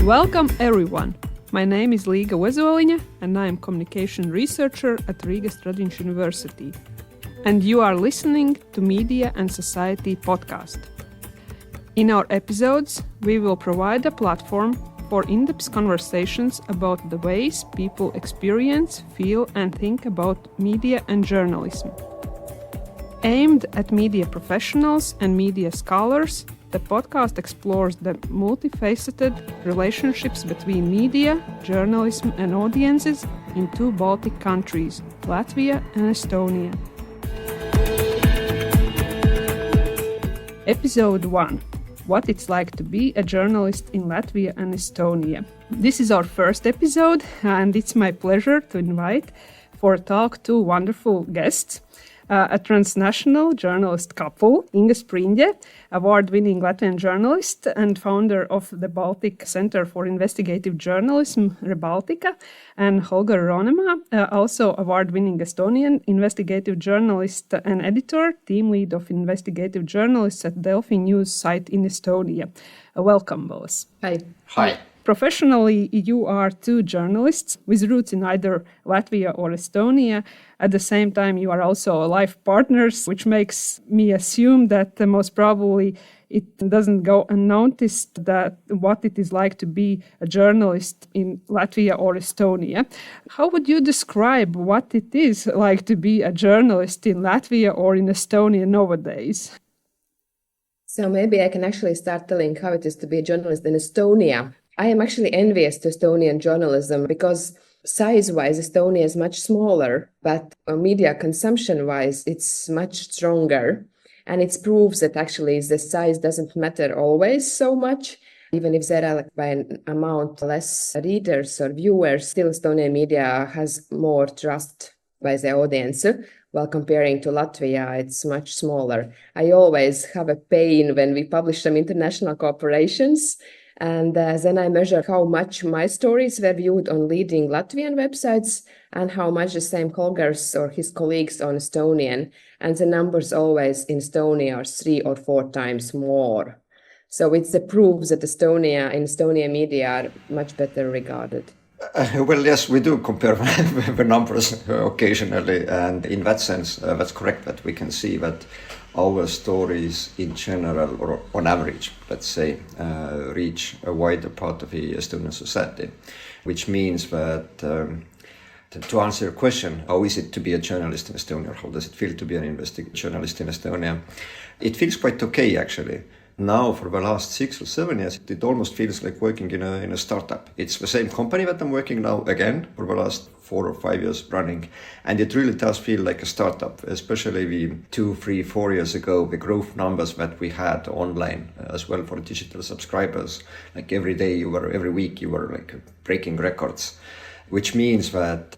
Welcome everyone. My name is Līga Ozoliņa and I am communication researcher at Riga Stradiņš University. And you are listening to Media and Society podcast. In our episodes, we will provide a platform for in-depth conversations about the ways people experience, feel and think about media and journalism. Aimed at media professionals and media scholars, the podcast explores the multifaceted relationships between media, journalism and audiences in two Baltic countries, Latvia and Estonia. Episode 1. What it's like to be a journalist in Latvia and Estonia. This is our first episode and it's my pleasure to invite for a talk two wonderful guests. A transnational journalist couple, Inga Spriņģe, award-winning Latvian journalist and founder of the Baltic Center for Investigative Journalism, Baltica, and Holger Roonemaa, also award-winning Estonian investigative journalist and editor, team lead of investigative journalists at Delfi news site in Estonia. Welcome, both. Hi. Hi. Professionally, you are two journalists with roots in either Latvia or Estonia. At the same time, you are also life partners, which makes me assume that most probably it doesn't go unnoticed that what it is like to be a journalist in Latvia or Estonia. How would you describe what it is like to be a journalist in Latvia or in Estonia nowadays? So maybe I can actually start telling how it is to be a journalist in Estonia. I am actually envious to Estonian journalism because size-wise, Estonia is much smaller, but media consumption-wise, it's much stronger. And it proves that actually the size doesn't matter always so much. Even if there are by an amount less readers or viewers, still Estonian media has more trust by the audience. While comparing to Latvia, it's much smaller. I always have a pain when we publish some international cooperations. And then I measure how much my stories were viewed on leading Latvian websites and how much the same Holger's or his colleagues on Estonian. And the numbers always in Estonia are 3 or 4 times more. So it's the proof that Estonian media are much better regarded. Well, yes, we do compare the numbers occasionally. And in that sense, that's correct that we can see that our stories in general, or on average, let's say, reach a wider part of the Estonian society, which means that to answer your question, how is it to be a journalist in Estonia? How does it feel to be an investigative journalist in Estonia? It feels quite okay, actually. Now, for the last 6 or 7 years, it almost feels like working in a startup. It's the same company that I'm working now again for the last 4 or 5 years running. And it really does feel like a startup, especially the 2, 3, 4 years ago, the growth numbers that we had online as well for digital subscribers. Like every week you were like breaking records, which means that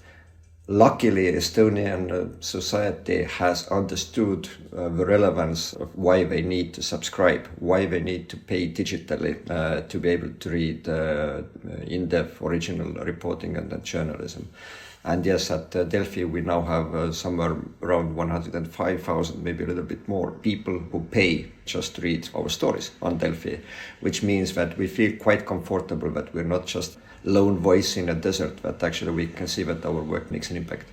luckily, Estonian society has understood the relevance of why they need to subscribe, why they need to pay digitally to be able to read in-depth original reporting and journalism. And yes, at Delfi, we now have somewhere around 105,000, maybe a little bit more, people who pay just to read our stories on Delfi, which means that we feel quite comfortable that we're not just lone voice in a desert, but actually we can see that our work makes an impact.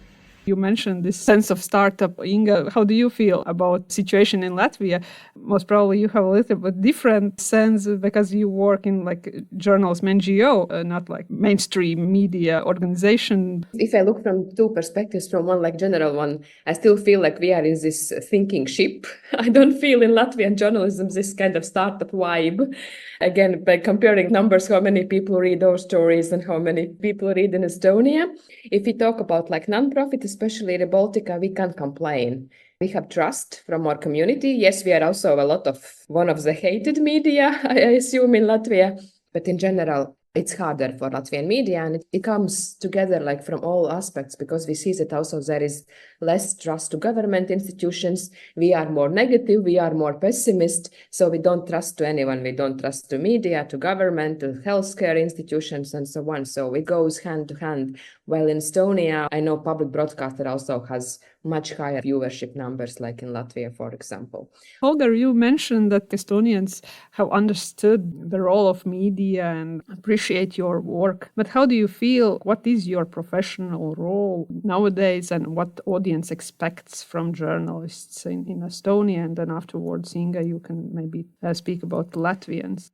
You mentioned this sense of startup. Inga, how do you feel about the situation in Latvia? Most probably you have a little bit different sense because you work in like journalism NGO, not like mainstream media organization. If I look from 2 perspectives, from one like general one, I still feel like we are in this thinking ship. I don't feel in Latvian journalism this kind of startup vibe. Again, by comparing numbers, how many people read our stories and how many people read in Estonia. If we talk about like non-profit, especially the Baltica, we can't complain. We have trust from our community. Yes, we are also one of the hated media, I assume, in Latvia. But in general, it's harder for Latvian media, and it comes together like from all aspects, because we see that also there is less trust to government institutions. We are more negative, we are more pessimist, so we don't trust to anyone. We don't trust to media, to government, to healthcare institutions, and so on. So it goes hand to hand. While in Estonia, I know public broadcaster also has much higher viewership numbers, like in Latvia, for example. Holger, you mentioned that Estonians have understood the role of media and appreciate your work. But how do you feel? What is your professional role nowadays, and what audience expects from journalists in Estonia? And then afterwards, Inga, you can maybe speak about Latvians.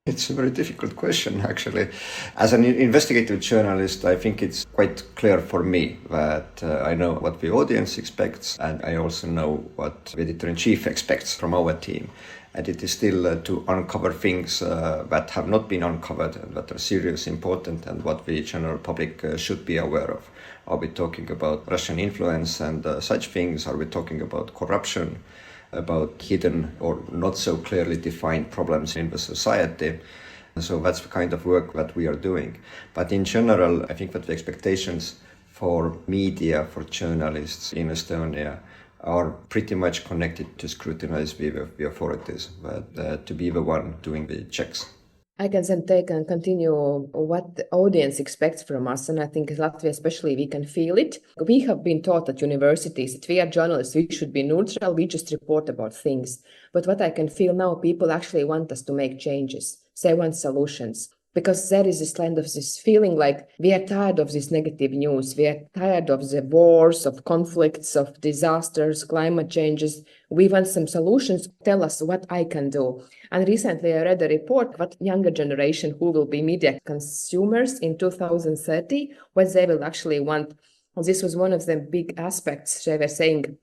It's a very difficult question, actually. As an investigative journalist, I think it's quite clear for me that I know what the audience expects, and I also know what the editor-in-chief expects from our team. And it is still to uncover things that have not been uncovered and that are serious, important, and what the general public should be aware of. Are we talking about Russian influence and such things? Are we talking about corruption? About hidden or not so clearly defined problems in the society. So that's the kind of work that we are doing. But in general, I think that the expectations for media, for journalists in Estonia are pretty much connected to scrutinize the authorities, but to be the one doing the checks. I can then take and continue what the audience expects from us. And I think in Latvia especially, we can feel it. We have been taught at universities that we are journalists, we should be neutral, we just report about things. But what I can feel now, people actually want us to make changes. They want solutions. Because there is this kind of this feeling like we are tired of this negative news. We are tired of the wars, of conflicts, of disasters, climate changes. We want some solutions. Tell us what I can do. And recently I read a report what younger generation who will be media consumers in 2030, what they will actually want. This was one of the big aspects. They were saying,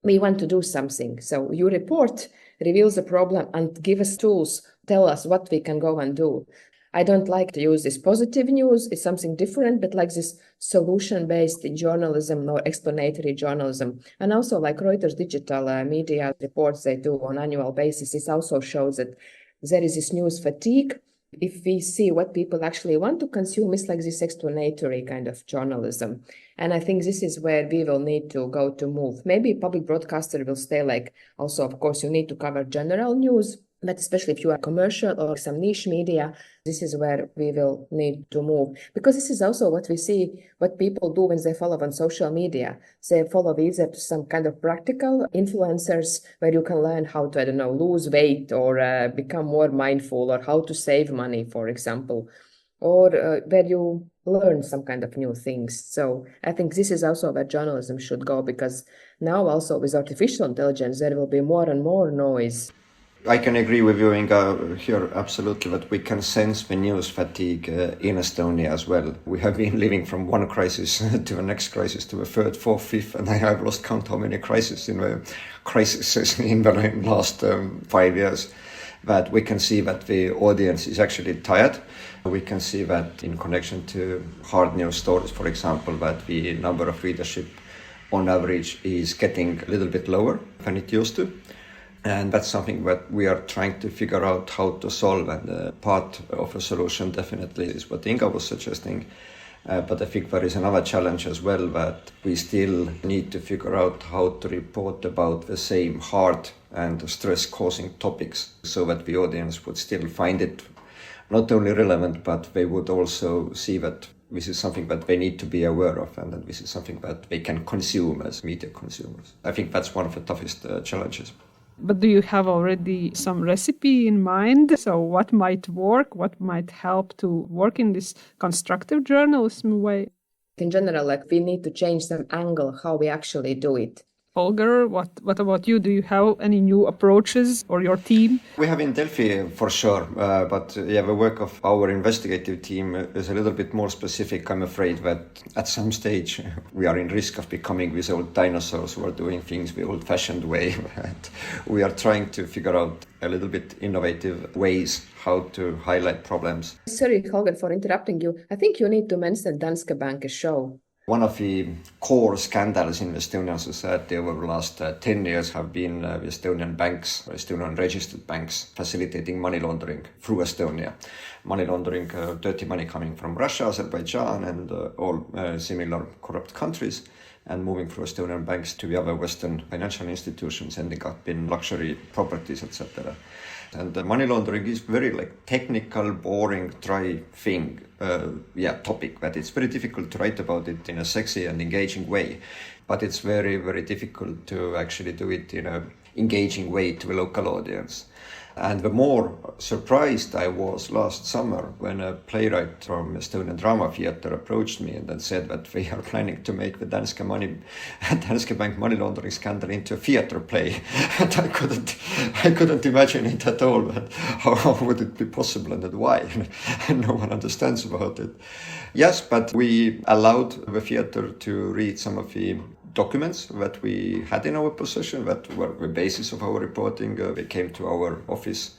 we want to do something. So you report, reveals the problem and give us tools, tell us what we can go and do. I don't like to use this positive news. It's something different, but like this solution-based journalism or explanatory journalism. And also like Reuters digital media reports they do on annual basis, it also shows that there is this news fatigue. If we see what people actually want to consume, it's like this explanatory kind of journalism. And I think this is where we will need to go to move. Maybe public broadcaster will stay like, also, of course, you need to cover general news, but especially if you are commercial or some niche media, this is where we will need to move. Because this is also what we see, what people do when they follow on social media. They follow either some kind of practical influencers where you can learn how to, lose weight or become more mindful or how to save money, for example, or where you learn some kind of new things. So I think this is also where journalism should go, because now also with artificial intelligence, there will be more and more noise. I can agree with you, Inga, here absolutely, that we can sense the news fatigue in Estonia as well. We have been living from one crisis to the next crisis, to the third, fourth, fifth, and I have lost count how many crises in the last 5 years. But we can see that the audience is actually tired. We can see that in connection to hard news stories, for example, that the number of readership on average is getting a little bit lower than it used to. And that's something that we are trying to figure out how to solve. And part of a solution definitely is what Inga was suggesting. But I think there is another challenge as well, that we still need to figure out how to report about the same hard and stress-causing topics so that the audience would still find it not only relevant, but they would also see that this is something that they need to be aware of, and that this is something that they can consume as media consumers. I think that's one of the toughest challenges. But do you have already some recipe in mind? So what might work? What might help to work in this constructive journalism way? In general, we need to change some angle how we actually do it. Holger, what about you? Do you have any new approaches, or your team? We have in Delfi for sure, but the work of our investigative team is a little bit more specific. I'm afraid that at some stage we are in risk of becoming these old dinosaurs who are doing things the old-fashioned way. We are trying to figure out a little bit innovative ways how to highlight problems. Sorry, Holger, for interrupting you. I think you need to mention Danske Bank's show. One of the core scandals in Estonian society over the last 10 years have been the Estonian banks, Estonian registered banks, facilitating money laundering through Estonia. Money laundering, dirty money coming from Russia, Azerbaijan, and all similar corrupt countries, and moving from Estonian banks to the other Western financial institutions, ending up in luxury properties, etc. And money laundering is very technical, boring, dry thing, topic, but it's very difficult to write about it in a sexy and engaging way. But it's very, very difficult to actually do it in an engaging way to a local audience. And the more surprised I was last summer when a playwright from Estonian Drama Theatre approached me and then said that they are planning to make the Danske Bank money laundering scandal into a theatre play. And I couldn't imagine it at all. But how would it be possible and why? No one understands about it. Yes, but we allowed the theatre to read some of the documents that we had in our possession that were the basis of our reporting. They came to our office.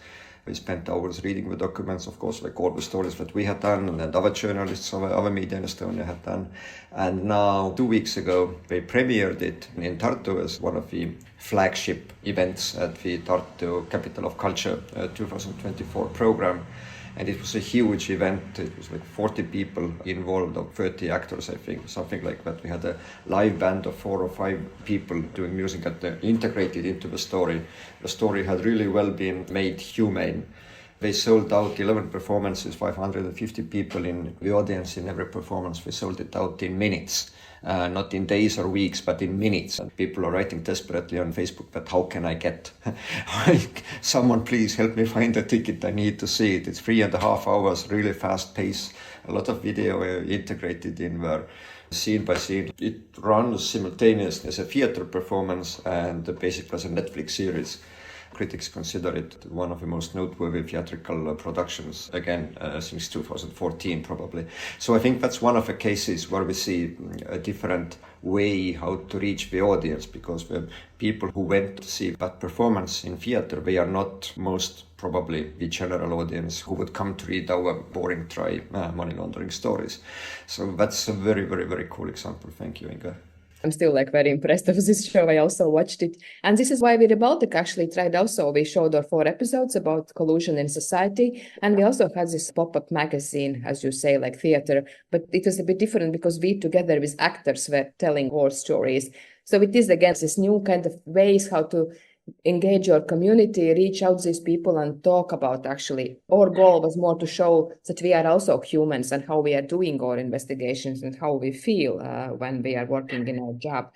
We spent hours reading the documents, of course, all the stories that we had done and that other journalists, other media in Estonia had done. And now, 2 weeks ago, they premiered it in Tartu as one of the flagship events at the Tartu Capital of Culture 2024 program. And it was a huge event. It was 40 people involved, or 30 actors, I think, something like that. We had a live band of 4 or 5 people doing music that integrated into the story. The story had really well been made humane. They sold out 11 performances, 550 people in the audience in every performance. They sold it out in minutes. Not in days or weeks, but in minutes. And people are writing desperately on Facebook, but how can I get? Someone please help me find a ticket. I need to see it. It's 3.5 hours, really fast pace. A lot of video integrated in there, scene by scene. It runs simultaneously as a theatre performance and basically as a Netflix series. Critics consider it one of the most noteworthy theatrical productions, again, since 2014 probably. So I think that's one of the cases where we see a different way how to reach the audience, because the people who went to see that performance in theatre, they are not most probably the general audience who would come to read our boring, dry money laundering stories. So that's a very, very, very cool example. Thank you, Inga. I'm still very impressed with this show. I also watched it. And this is why we, the Baltic, actually tried also. We showed our 4 episodes about collusion in society. And we also had this pop-up magazine, as you say, theater. But it was a bit different because we together with actors were telling war stories. So it is, again, this new kind of ways how to engage your community, reach out to these people and talk about actually. Our goal was more to show that we are also humans and how we are doing our investigations and how we feel when we are working in our job.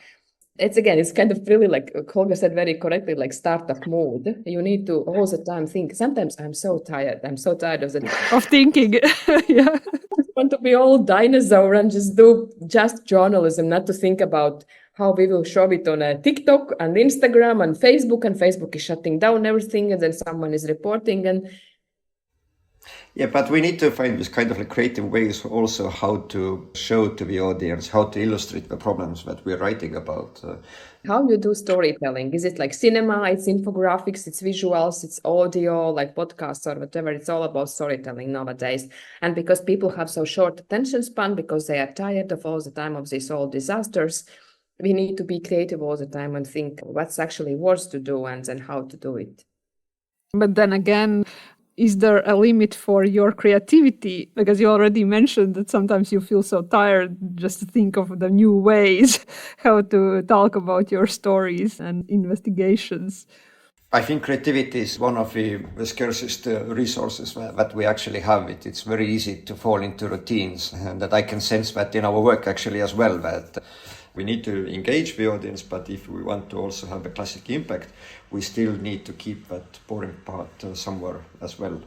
It's kind of really Holger said very correctly, startup mode. You need to all the time think. Sometimes I'm so tired of of thinking. Yeah. I want to be all dinosaur and just do just journalism, not to think about how we will show it on a TikTok and Instagram and Facebook is shutting down everything and then someone is reporting. And yeah, but we need to find this kind of creative ways also how to show to the audience, how to illustrate the problems that we're writing about. How you do storytelling? Is it cinema, it's infographics, it's visuals, it's audio, podcasts or whatever? It's all about storytelling nowadays. And because people have so short attention span, because they are tired of all the time of these old disasters, we need to be creative all the time and think what's actually worth to do and then how to do it. But then again, is there a limit for your creativity? Because you already mentioned that sometimes you feel so tired just to think of the new ways how to talk about your stories and investigations. I think creativity is one of the scarcest resources that we actually have. It's very easy to fall into routines, and that I can sense that in our work actually as well, that we need to engage the audience, but if we want to also have a classic impact, we still need to keep that boring part somewhere as well.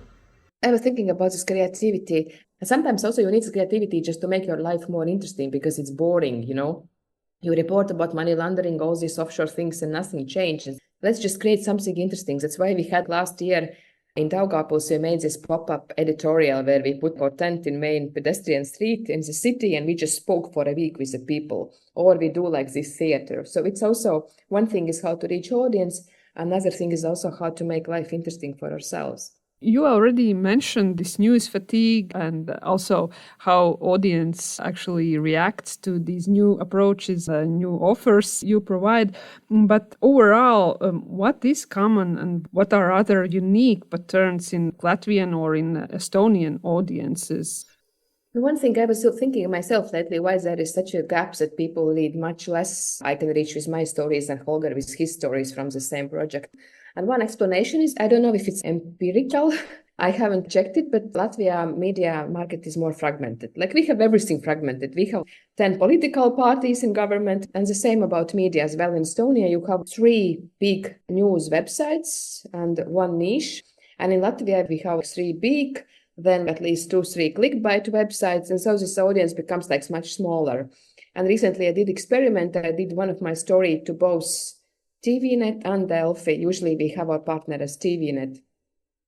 I was thinking about this creativity. Sometimes also you need creativity just to make your life more interesting because it's boring, You report about money laundering, all these offshore things and nothing changes. Let's just create something interesting. That's why we had last year in Daugavpils, we made this pop-up editorial where we put our tent in main pedestrian street in the city and we just spoke for a week with the people. Or we do this theater. So it's also, one thing is how to reach audience. Another thing is also how to make life interesting for ourselves. You already mentioned this news fatigue and also how audience actually reacts to these new approaches, new offers you provide. But overall, what is common and what are other unique patterns in Latvian or in Estonian audiences? The one thing I was still thinking of myself lately, why there is such a gap that people read much less I can reach with my stories than Holger with his stories from the same project. And one explanation is, I don't know if it's empirical, I haven't checked it, but Latvia media market is more fragmented. Like we have everything fragmented. We have 10 political parties in government, and the same about media as well. In Estonia, you have 3 big news websites and 1 niche. And in Latvia, we have 3 big, then at least 2-3 clickbait websites. And so this audience becomes like much smaller. And recently I did experiment. I did one of my story to both TVNet and Delfi. Usually we have our partner as TVNet.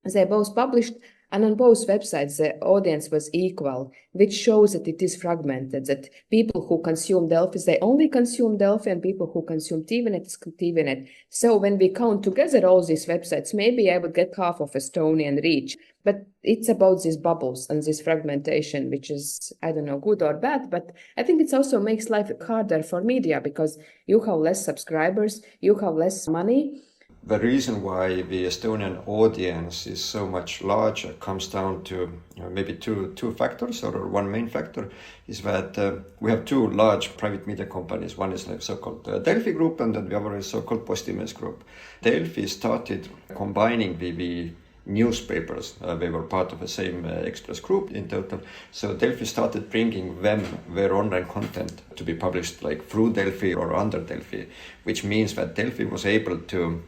They both published, and on both websites the audience was equal, which shows that it is fragmented, that people who consume Delfi, they only consume Delfi, and people who consume TVNet is TVNet. So when we count together all these websites, maybe I would get half of Estonian reach. But it's about these bubbles and this fragmentation, which is, I don't know, good or bad, but I think it also makes life harder for media because you have less subscribers, you have less money. The reason why the Estonian audience is so much larger comes down to maybe two factors, or one main factor is that we have 2 large private media companies. One is like so-called Delfi Group, and then the other is so-called Postimees Group. Delfi started combining the newspapers. They were part of the same Express group in total. So Delfi started bringing them their online content to be published like through Delfi or under Delfi, which means that Delfi was able to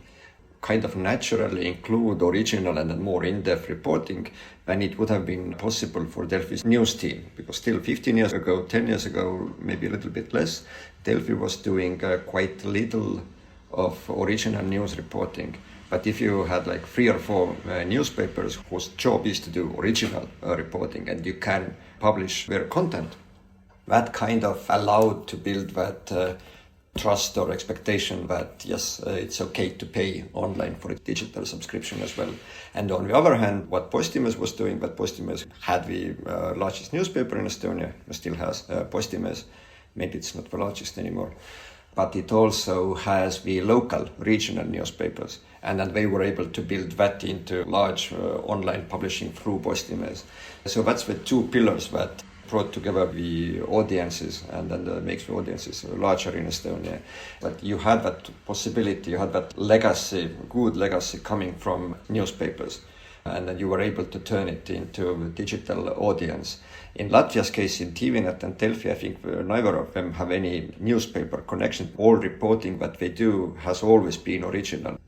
kind of naturally include original and more in-depth reporting than it would have been possible for Delfi's news team. Because still 15 years ago, 10 years ago, maybe a little bit less, Delfi was doing quite little of original news reporting. But if you had like 3 or 4 newspapers whose job is to do original reporting and you can publish their content, that kind of allowed to build that trust or expectation that yes, it's okay to pay online for a digital subscription as well. And on the other hand, what Postimees was doing, that Postimees had the largest newspaper in Estonia, still has Postimees, maybe it's not the largest anymore, but it also has the local regional newspapers, and then they were able to build that into large online publishing through Postimees. So that's the 2 pillars that brought together the audiences, and then makes the audiences larger in Estonia. But you had that possibility, you had that legacy, good legacy coming from newspapers, and then you were able to turn it into a digital audience. In Latvia's case, in TVNet and Delfi, I think neither of them have any newspaper connection. All reporting that they do has always been original.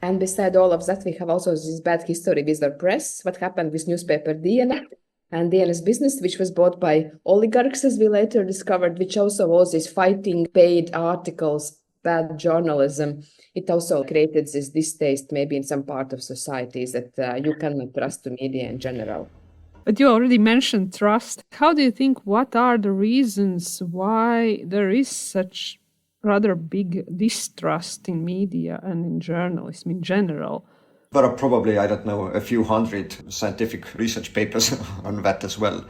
And beside all of that, we have also this bad history with the press, what happened with newspaper DNA. And DNS business, which was bought by oligarchs, as we later discovered, which also was this fighting paid articles, bad journalism. It also created this distaste maybe in some part of societies that you cannot trust the media in general. But you already mentioned trust. How do you think, what are the reasons why there is such rather big distrust in media and in journalism in general? There are probably, I don't know, a few hundred scientific research papers on that as well.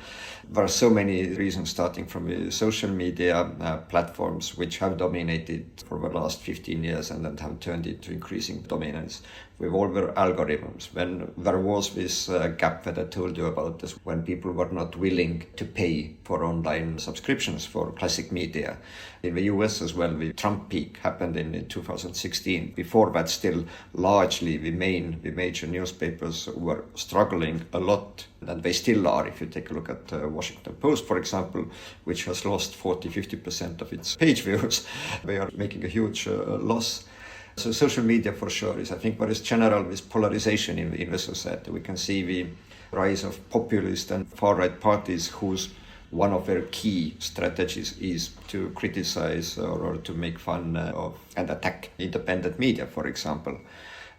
There are so many reasons, starting from the social media platforms, which have dominated for the last 15 years and then have turned into increasing dominance with all their algorithms. When there was this gap that I told you about, this, when people were not willing to pay for online subscriptions for classic media. In the US as well, the Trump peak happened in 2016. Before that, still largely the major newspapers were struggling a lot, and they still are. If you take a look at Washington Post, for example, which has lost 40-50% of its page views, they are making a huge loss. So social media for sure is, I think, there is general this polarization in the society. We can see the rise of populist and far-right parties whose one of their key strategies is to criticize or to make fun of and attack independent media, for example.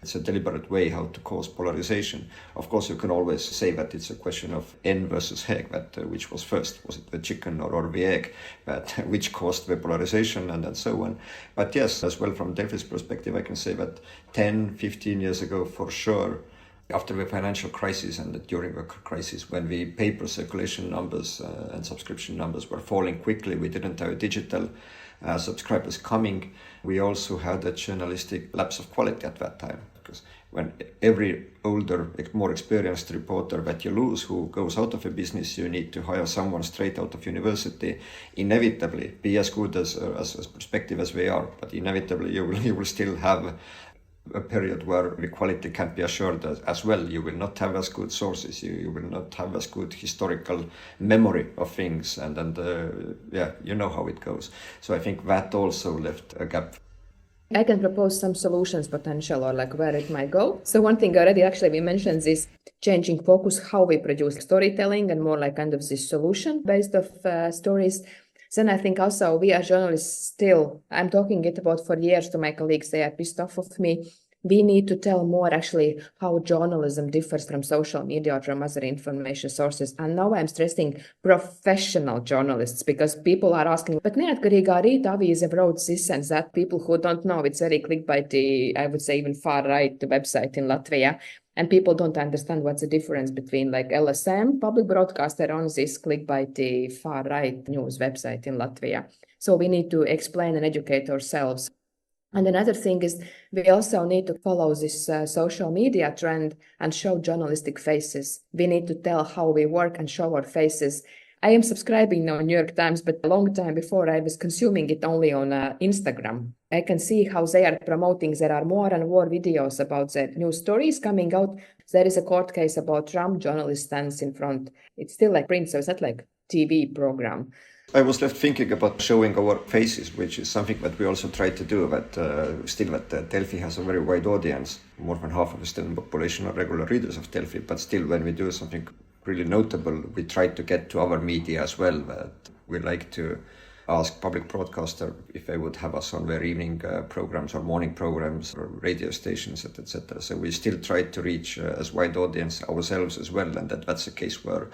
It's a deliberate way how to cause polarization. Of course, you can always say that it's a question of N versus egg, that which was first, was it the chicken or the egg, that which caused the polarization and so on. But yes, as well from Delfi's perspective, I can say that 10, 15 years ago, for sure, after the financial crisis and during the crisis, when the paper circulation numbers and subscription numbers were falling quickly, we didn't have digital subscribers coming. We also had a journalistic lapse of quality at that time, because when every older, more experienced reporter that you lose who goes out of a business, you need to hire someone straight out of university. Inevitably, be as good as perspective as we are, but inevitably you will still have a period where the quality can't be assured as well. You will not have as good sources. You will not have as good historical memory of things, and you know how it goes. So I think that also left a gap. I can propose some solutions potential or like where it might go. So one thing already actually we mentioned is changing focus, how we produce storytelling and more like kind of this solution based of stories. Then I think also we as journalists still, I'm talking it about for years to my colleagues, they are pissed off of me. We need to tell more actually how journalism differs from social media or from other information sources. And now I'm stressing professional journalists because people are asking, but neatkarīgā rīta avīze wrote this and that. People who don't know, it's very clickbaity, I would say even far right website in Latvia. And people don't understand what's the difference between like LSM, public broadcaster, on this clickbaity far right news website in Latvia. So we need to explain and educate ourselves. And another thing is we also need to follow this social media trend and show journalistic faces. We need to tell how we work and show our faces. I am subscribing now New York Times, but a long time before I was consuming it only on Instagram. I can see how they are promoting. There are more and more videos about the news stories coming out. There is a court case about Trump, journalist stands in front. It's still like print, so it's not like TV program. I was left thinking about showing our faces, which is something that we also try to do, but still that Delfi has a very wide audience. More than half of the Estonian population are regular readers of Delfi, but still when we do something really notable, we try to get to our media as well. We like to ask public broadcaster if they would have us on their evening programs or morning programs or radio stations, etc. So we still try to reach as wide audience ourselves as well, and that's the case where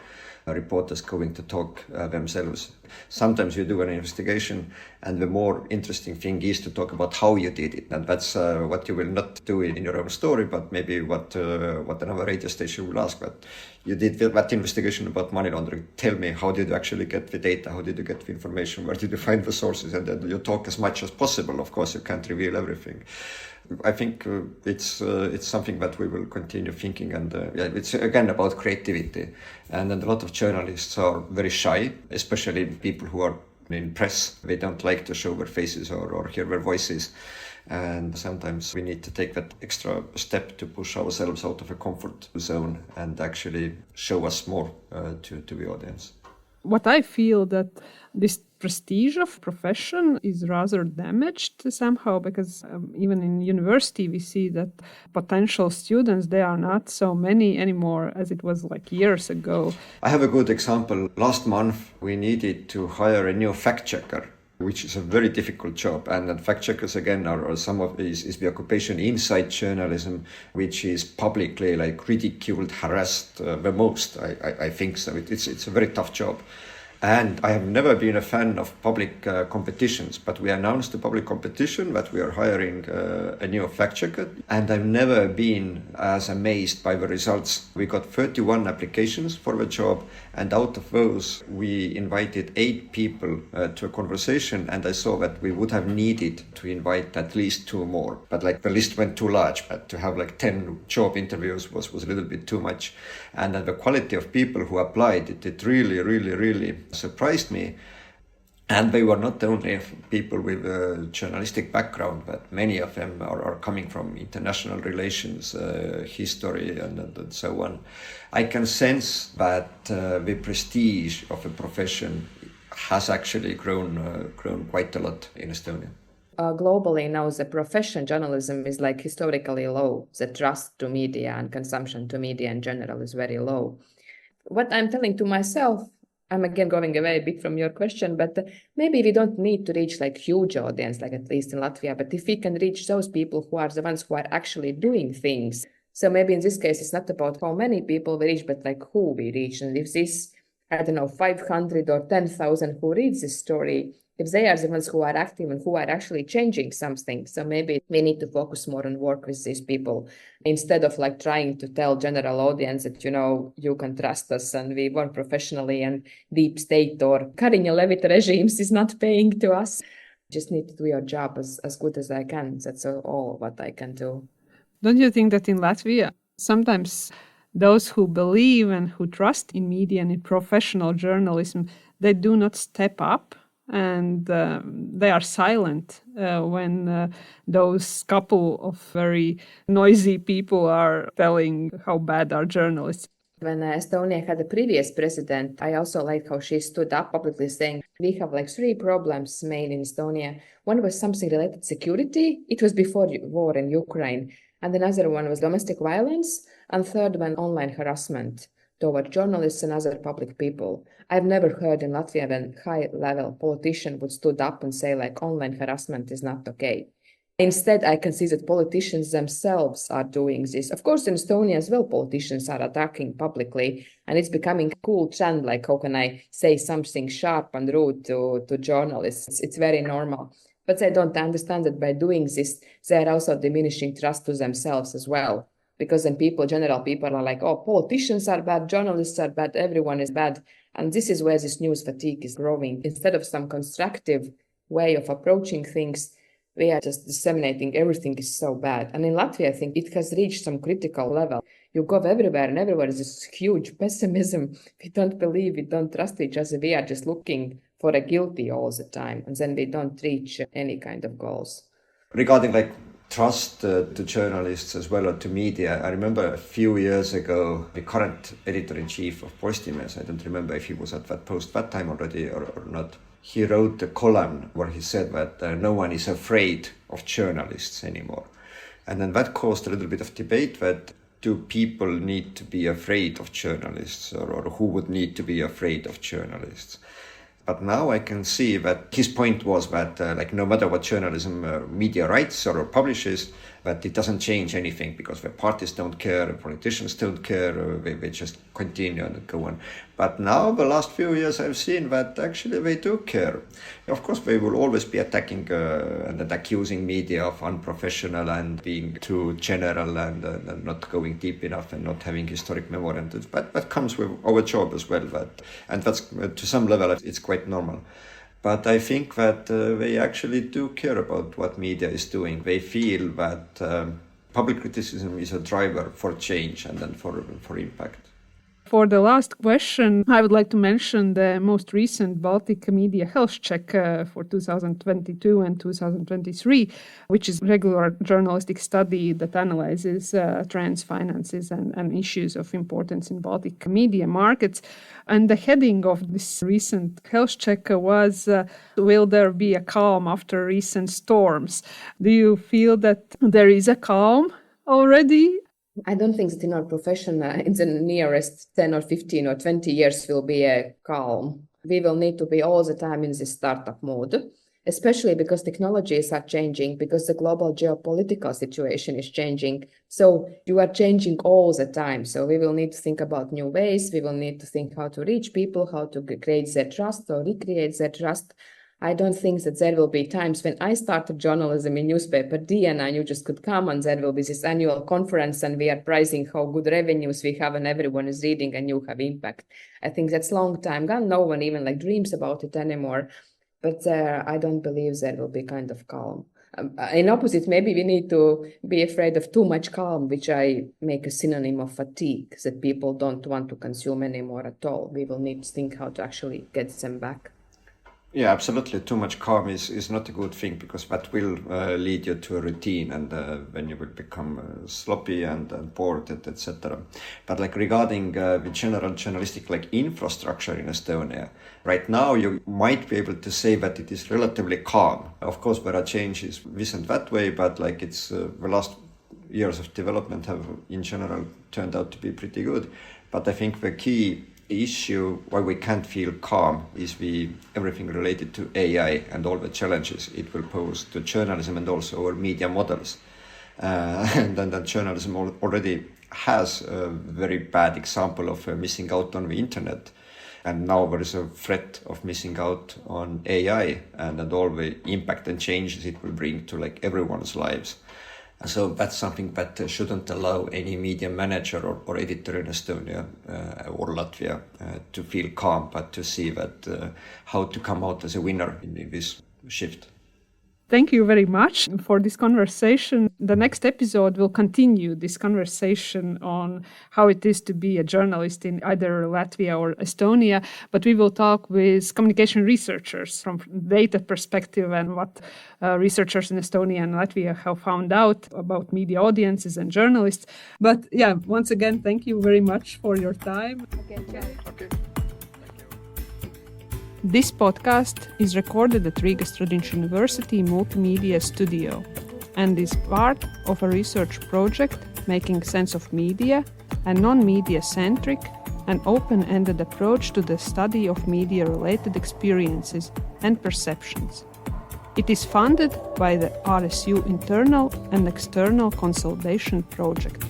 reporters going to talk themselves. Sometimes you do an investigation and the more interesting thing is to talk about how you did it, and that's what you will not do in your own story, but maybe what another radio station will ask. But you did that investigation about money laundering. Tell me, how did you actually get the data? How did you get the information? Where did you find the sources? And then you talk as much as possible. Of course, you can't reveal everything. I think it's something that we will continue thinking, and it's again about creativity. And a lot of journalists are very shy, especially people who are in press. They don't like to show their faces or hear their voices. And sometimes we need to take that extra step to push ourselves out of a comfort zone and actually show us more to the audience. What I feel that this prestige of profession is rather damaged somehow, because even in university we see that potential students, they are not so many anymore as it was like years ago. I have a good example. Last month we needed to hire a new fact checker, which is a very difficult job. And fact checkers again are some of is the occupation inside journalism, which is publicly like ridiculed, harassed the most. I think so. It's a very tough job. And I have never been a fan of public competitions, but we announced a public competition that we are hiring a new fact checker. And I've never been as amazed by the results. We got 31 applications for the job, and out of those, we invited 8 people to a conversation. And I saw that we would have needed to invite at least 2 more. But like the list went too large, but to have like 10 job interviews was a little bit too much. And the quality of people who applied, it really surprised me. And they were not only people with a journalistic background, but many of them are coming from international relations, history, and so on. I can sense that the prestige of a profession has actually grown quite a lot in Estonia. Globally now, the profession journalism is like historically low. The trust to media and consumption to media in general is very low. What I'm telling to myself, I'm again going away a bit from your question, but maybe we don't need to reach like huge audience, like at least in Latvia, but if we can reach those people who are the ones who are actually doing things. So maybe in this case, it's not about how many people we reach, but like who we reach. And if this, 500 or 10,000 who read this story, if they are the ones who are active and who are actually changing something, so maybe we need to focus more on work with these people instead of like trying to tell general audience that, you can trust us and we work professionally and deep state or Kariņa Levita regimes is not paying to us. Just need to do your job as good as I can. That's all what I can do. Don't you think that in Latvia, sometimes those who believe and who trust in media and in professional journalism, they do not step up and they are silent when those couple of very noisy people are telling how bad are journalists? When Estonia had a previous president, I also liked how she stood up publicly saying, we have like 3 problems main in Estonia. One was something related to security. It was before war in Ukraine. And another one was domestic violence. And third one, online harassment toward journalists and other public people. I've never heard in Latvia when high-level politician would stood up and say like online harassment is not okay. Instead, I can see that politicians themselves are doing this. Of course, in Estonia as well, politicians are attacking publicly, and it's becoming a cool trend, like how can I say something sharp and rude to journalists? It's very normal. But I don't understand that by doing this, they are also diminishing trust to themselves as well. Because then general people are like, oh, politicians are bad, journalists are bad, everyone is bad. And this is where this news fatigue is growing. Instead of some constructive way of approaching things, we are just disseminating everything is so bad. And in Latvia, I think it has reached some critical level. You go everywhere and everywhere is this huge pessimism. We don't believe, we don't trust each other. We are just looking for a guilty all the time. And then we don't reach any kind of goals. Regarding like trust to journalists as well or to media, I remember a few years ago, the current editor-in-chief of Postimees, I don't remember if he was at that post that time already or not, he wrote a column where he said that no one is afraid of journalists anymore. And then that caused a little bit of debate that do people need to be afraid of journalists or who would need to be afraid of journalists? But now I can see that his point was that like no matter what journalism media writes or publishes, that it doesn't change anything because the parties don't care, the politicians don't care, they just continue and go on. But now the last few years I've seen that actually they do care. Of course they will always be attacking and accusing media of unprofessional and being too general and not going deep enough and not having historic memory. But that comes with our job as well. And that's to some level it's quite normal. But I think that they actually do care about what media is doing. They feel that public criticism is a driver for change and then for impact. For the last question, I would like to mention the most recent Baltic media health check for 2022 and 2023, which is a regular journalistic study that analyzes trends, finances, and issues of importance in Baltic media markets. And the heading of this recent health check was, will there be a calm after recent storms? Do you feel that there is a calm already? I don't think that in our profession in the nearest 10 or 15 or 20 years will be a calm. We will need to be all the time in this startup mode, especially because technologies are changing, because the global geopolitical situation is changing. So you are changing all the time. So we will need to think about new ways. We will need to think how to reach people, how to create their trust or recreate their trust. I don't think that there will be times when I started journalism in newspaper DN and you just could come and there will be this annual conference and we are prizing how good revenues we have and everyone is reading and you have impact. I think that's long time gone. No one even dreams about it anymore. But I don't believe there will be kind of calm. In opposite, maybe we need to be afraid of too much calm, which I make a synonym of fatigue, that people don't want to consume anymore at all. We will need to think how to actually get them back. Yeah, absolutely. Too much calm is not a good thing because that will lead you to a routine and then you will become sloppy and bored, etc. But regarding the general journalistic infrastructure in Estonia, right now you might be able to say that it is relatively calm. Of course, there are changes this and that way, but it's the last years of development have in general turned out to be pretty good. But I think the key issue why we can't feel calm is everything related to AI and all the challenges it will pose to journalism and also our media models. And then that journalism already has a very bad example of missing out on the internet. And now there is a threat of missing out on AI and all the impact and changes it will bring to everyone's lives. So that's something that shouldn't allow any media manager or editor in Estonia or Latvia to feel calm, but to see that how to come out as a winner in this shift. Thank you very much for this conversation. The next episode will continue this conversation on how it is to be a journalist in either Latvia or Estonia, but we will talk with communication researchers from data perspective and what researchers in Estonia and Latvia have found out about media audiences and journalists. But yeah, once again, thank you very much for your time. Okay. This podcast is recorded at Riga University Multimedia Studio and is part of a research project making sense of media, a non-media centric and open-ended approach to the study of media-related experiences and perceptions. It is funded by the RSU Internal and External Consolidation Project.